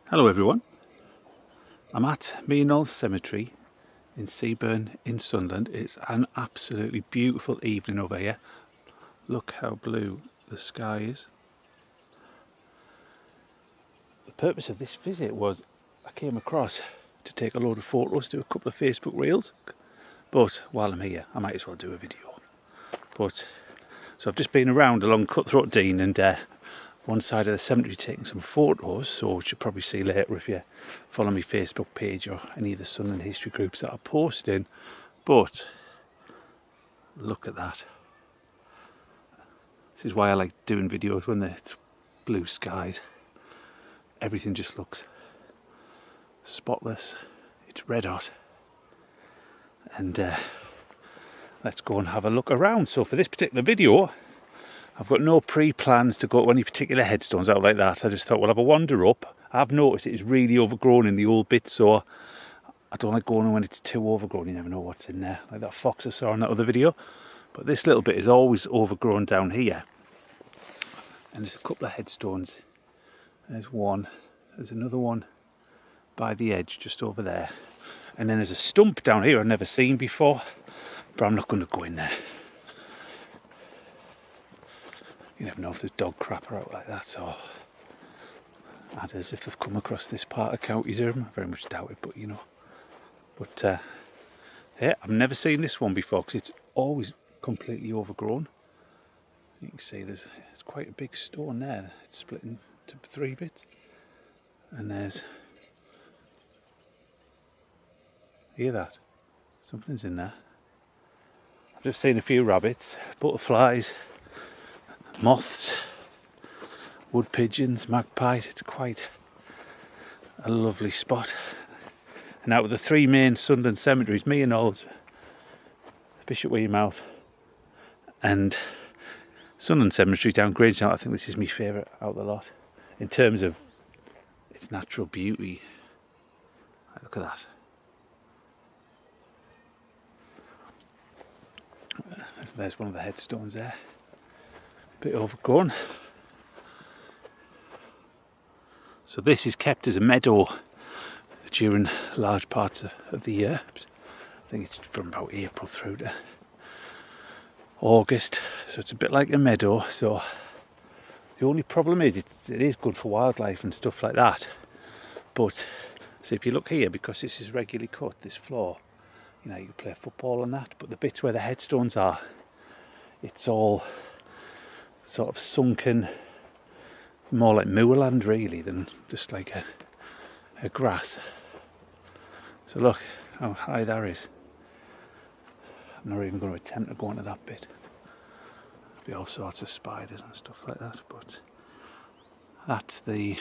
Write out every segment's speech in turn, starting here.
Hello everyone, I'm at Mere Knolls Cemetery in Seaburn in Sunderland. It's an absolutely beautiful evening over here. Look how blue the sky is. The purpose of this visit was I came across to take a load of photos, do a couple of Facebook reels, but while I'm here I might as well do a video. So I've just been around along Cutthroat Dean and one side of the cemetery taking some photos, so which you'll probably see later if you follow my Facebook page or any of the Sunderland history groups that are posting. But look at that. This is why I like doing videos when it's blue skies. Everything just looks spotless. It's red hot. And let's go and have a look around. So for this particular video, I've got no pre-plans to go to any particular headstones out like that. I just thought we'll have a wander up. I've noticed it is really overgrown in the old bit, so I don't like going when it's too overgrown. You never know what's in there, like that fox I saw in that other video. But this little bit is always overgrown down here. And there's a couple of headstones. There's one, there's another one by the edge just over there. And then there's a stump down here I've never seen before, but I'm not going to go in there. You never know if there's dog crap out like that, or adders if they've come across this part of County Durham. I very much doubt it, but you know. But yeah, I've never seen this one before because it's always completely overgrown. You can see it's quite a big stone there. It's split into 3 bits, and there's, hear that? Something's in there. I've just seen a few rabbits, butterflies, moths, wood pigeons, magpies. It's quite a lovely spot. And out of the 3 main Sunderland cemeteries, Mere Knolls, Bishop Wearmouth and Sunderland Cemetery down Grange, I think this is my favourite out of the lot in terms of its natural beauty. Look at that. There's one of the headstones there. Bit overgrown. So this is kept as a meadow during large parts of the year. I think it's from about April through to August, so it's a bit like a meadow. So the only problem is it is good for wildlife and stuff like that, but so if you look here, because this is regularly cut, this floor, you know, you can play football on that, but the bits where the headstones are, it's all sort of sunken, more like moorland really than just like a grass. So look how high that is. I'm not even going to attempt to go into that bit. There'll be all sorts of spiders and stuff like that, but that's the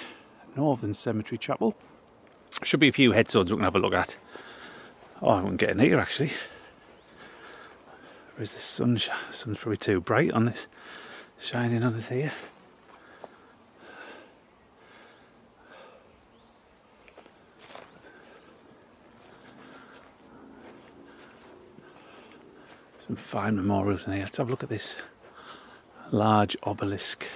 Northern Cemetery Chapel. Should be a few headstones we can have a look at. Oh, I wouldn't get in here actually. Where's the sun? The sun's probably too bright on this, shining on us here. Some fine memorials in here. Let's have a look at this large obelisk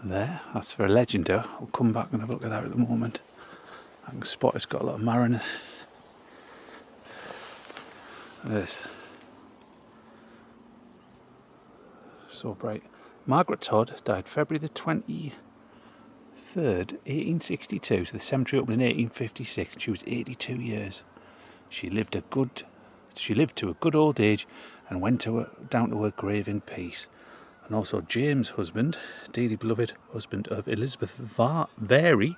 there. That's for a legend though. I'll come back and have a look at that at the moment. I can spot it's got a lot of mariner. This. So bright. Margaret Todd died February the 23rd, 1862. So the cemetery opened in 1856. She was 82 years. She lived to a good old age and went down to her grave in peace. And also James' husband, dearly beloved husband of Elizabeth Vary,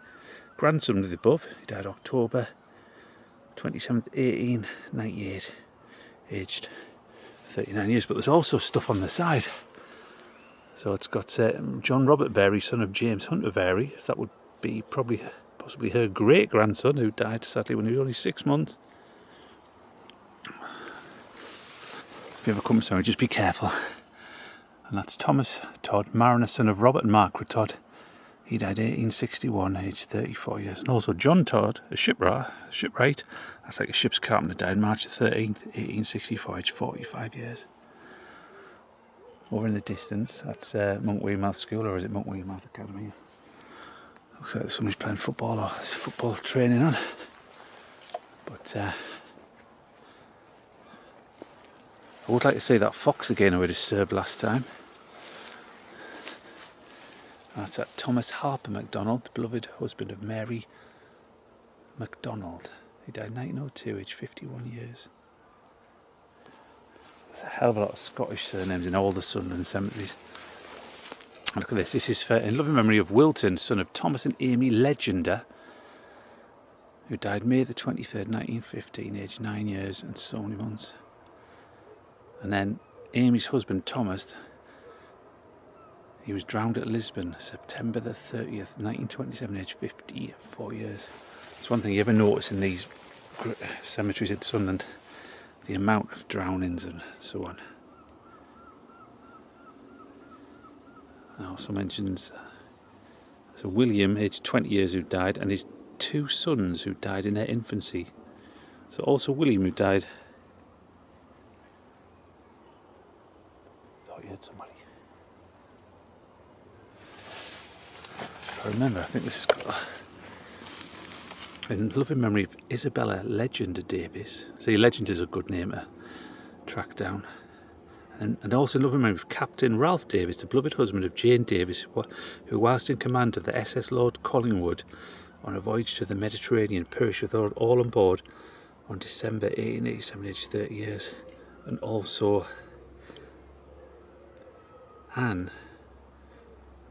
grandson of the above. He died October 27th, 1898, aged 39 years. But there's also stuff on the side. So it's got John Robert Vary, son of James Hunter Vary. So that would be possibly her great grandson, who died sadly when he was only 6 months. If you ever come somewhere, just be careful. And that's Thomas Todd, mariner, son of Robert and Margaret Todd. He died 1861, aged 34 years. And also John Todd, a shipwright. That's like a ship's carpenter, died March the 13th, 1864, aged 45 years. Over in the distance, that's Monk Wearmouth School, or is it Monk Wearmouth Academy? Looks like somebody's playing football or there's football training on. But I would like to see that fox again who were disturbed last time. That's that Thomas Harper MacDonald, the beloved husband of Mary MacDonald. He died in 1902, aged 51 years. There's a hell of a lot of Scottish surnames in all the Sunderland cemeteries. Look at this. This is in loving memory of Wilton, son of Thomas and Amy Legender, who died May the 23rd, 1915, aged 9 years and so many months. And then Amy's husband, Thomas, he was drowned at Lisbon, September the 30th, 1927, aged 54 years. It's one thing you ever notice in these cemeteries in Sunderland, the amount of drownings and so on. And also mentions there's a William, aged 20 years, who died, and his 2 sons who died in their infancy. So also William, who died. Thought you had somebody. I remember, I think this is got in loving memory of Isabella Legender Davis. See, Legend is a good name to track down. And also in loving memory of Captain Ralph Davis, the beloved husband of Jane Davis, who whilst in command of the SS Lord Collingwood on a voyage to the Mediterranean perished with all on board on December 1887, aged 30 years. And also Anne,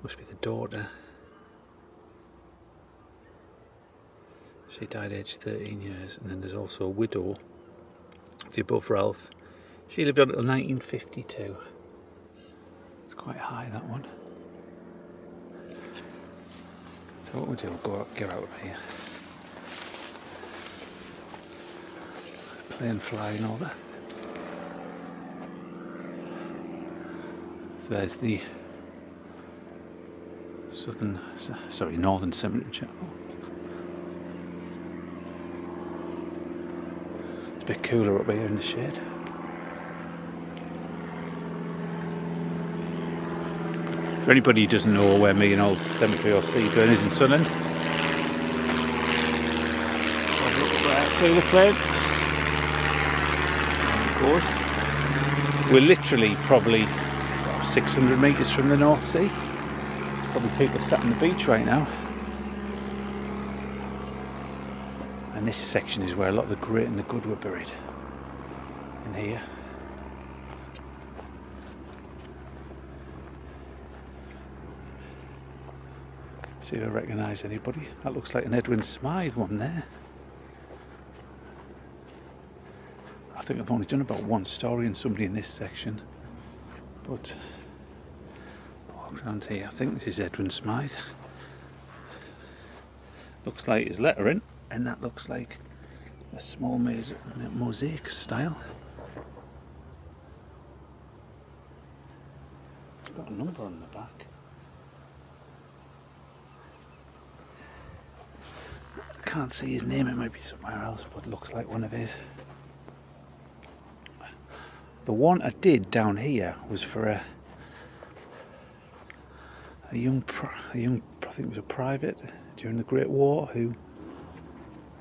must be the daughter. She died aged 13 years. And then there's also a widow of the above Ralph. She lived on until 1952. It's quite high, that one. So what we'll do, we'll go out, get out of here. Plane flying over. So there's the Northern Cemetery Chapel. It's a bit cooler up here in the shade. For anybody who doesn't know where Mere Knolls Cemetery or Seaburn is in Sunderland, let's have a look up there. See the plane? Of course. We're literally probably 600 metres from the North Sea. There's probably people sat on the beach right now. And this section is where a lot of the great and the good were buried. In here. See if I recognise anybody. That looks like an Edwin Smythe one there. I think I've only done about one story and somebody in this section. But walk around here, I think this is Edwin Smythe. Looks like his lettering, and that looks like a small mosaic style. It's got a number on the back. Can't see his name, it might be somewhere else, but it looks like one of his. The one I did down here was for a young, I think it was a private during the Great War who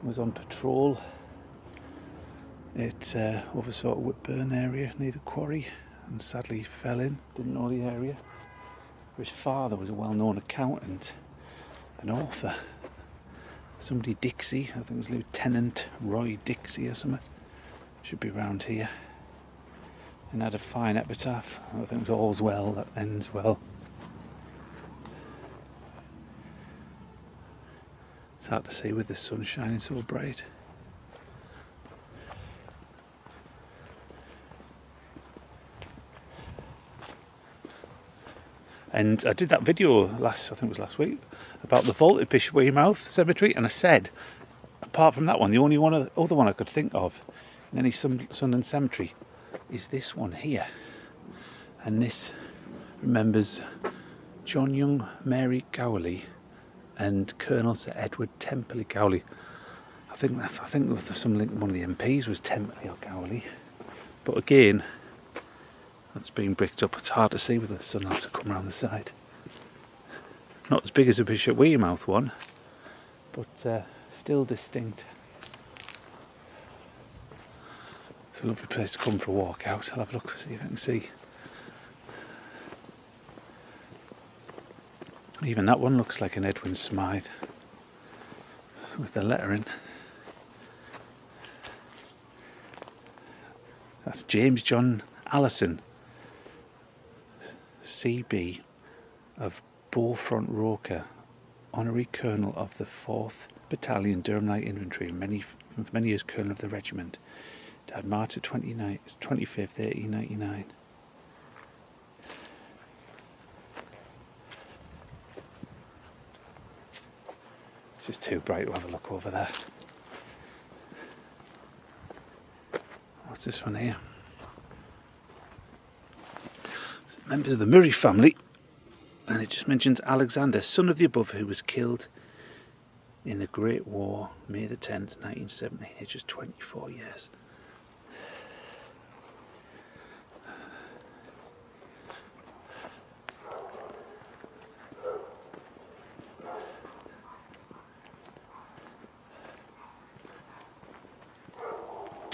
was on patrol at over sort of Whitburn area near the quarry and sadly fell in, didn't know the area. His father was a well-known accountant, an author. Somebody Dixie, I think it was Lieutenant Roy Dixie or something, should be around here. And had a fine epitaph. I think it was all's well that ends well. It's hard to see with the sun shining so bright. And I did that video I think it was last week, about the vault at Bishop Weymouth Cemetery, and I said, apart from that one, the only other one I could think of in any Sunderland cemetery is this one here. And this remembers John Young, Mary Gowley, and Colonel Sir Edward Temperley Gowley. I think with some link, one of the MPs was Temperley or Gowley. But again, that's being bricked up. It's hard to see with the sun have to come around the side. Not as big as a Bishop Wearmouth one, but still distinct. It's a lovely place to come for a walk out. I'll have a look, see if I can see. Even that one looks like an Edwin Smythe with the lettering. That's James John Allison, CB of Beaufront Roker, Honorary Colonel of the 4th Battalion Durham Light Infantry, for many years Colonel of the regiment. Died March 25th, 1899. It's just too bright to have a look over there. What's this one here? Members of the Murray family, and it just mentions Alexander, son of the above, who was killed in the Great War, May the 10th, 1917, aged just 24 years.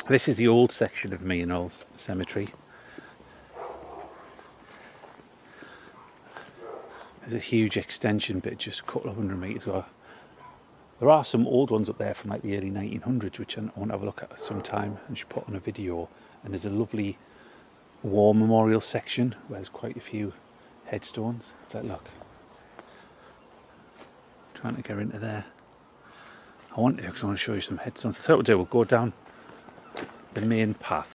This is the old section of Mere Knolls Cemetery. There's a huge extension bit just a couple of 100 metres away. There are some old ones up there from like the early 1900s which I want to have a look at sometime and should put on a video. And there's a lovely war memorial section where there's quite a few headstones. Let's have a look. Trying to get into there. I want to because I want to show you some headstones. So what we'll do, we'll go down the main path